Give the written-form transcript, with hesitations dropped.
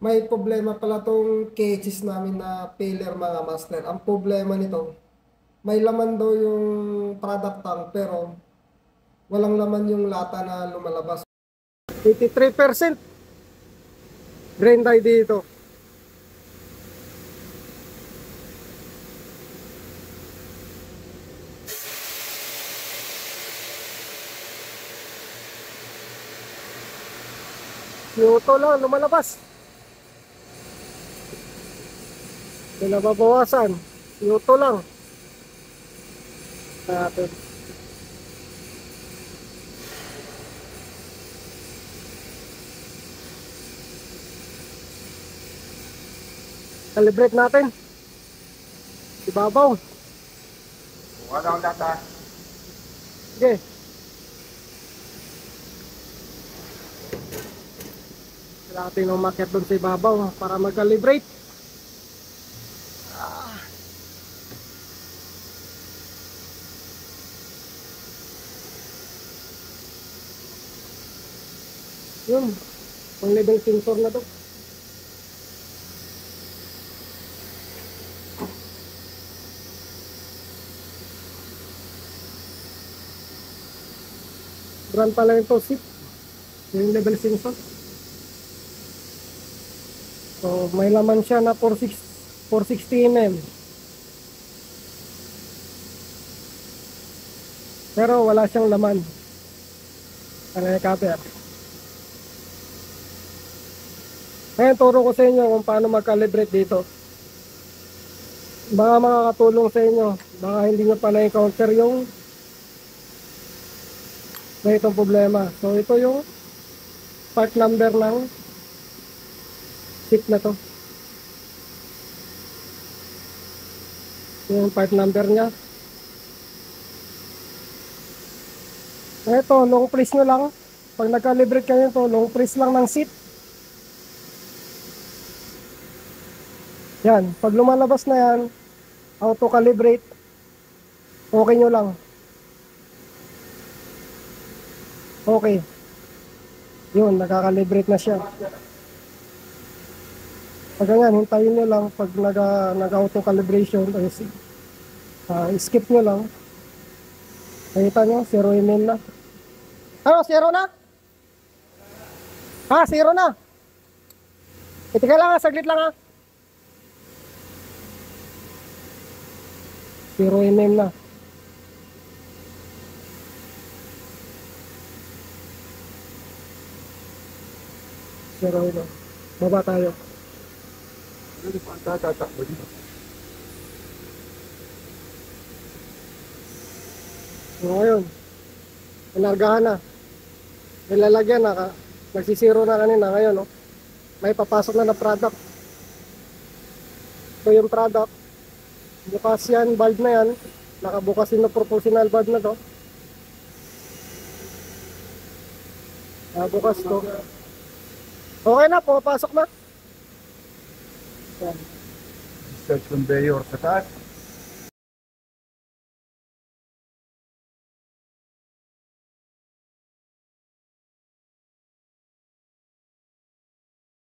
May problema pala tong cases namin na failure mga master. Ang problema nito, may laman daw yung product tank pero walang laman yung lata na lumalabas. 83% drain tayo dito. Yuto lang lumalabas. Hindi na babawasan. Yuto lang. Natin. Calibrate natin. Ibabaw. Wala akong data. Sige. Kailangan natin umakyat doon sa ibabaw para mag-calibrate. Yun. Pang level sensor na to. Brand pala ito, SIP. Yung level sensor. So, may laman siya na 460 mm. Pero wala siyang laman. Ano yung cover? Ngayon, turo ko sa inyo kung paano mag-calibrate dito. Baka makakatulong sa inyo. Baka hindi nyo pa na-encounter yung ganitong problema. So, ito yung part number ng chip na to. Yung part number nya. Ito, long press nyo lang. Pag nag-calibrate kayo ito, long press lang ng seat. Yan, pag lumalabas na yan, auto-calibrate, okay nyo lang. Okay. Yun, nakakalibrate na siya. Pag ganyan, hintayin nyo lang pag nag-auto-calibration, skip nyo lang. Nakita nyo, 0 mm na. Ano, 0 na? Ha, 0 na. Itika lang ha, saglit lang ha. 0 mm na. Zero mm. Baba tayo. Ano pa ang tatatakbo dito? So, ngayon, inargahan na. Nilalagyan na. Nagsisiro na kanina. Ngayon, no? May papasok na product. Ito yung product. Bukas yan, valve na yan. Nakabukas yung proportional valve na to. Bukas to. Okay na, pumapasok na. Yan. Discharge conveyor sa taas.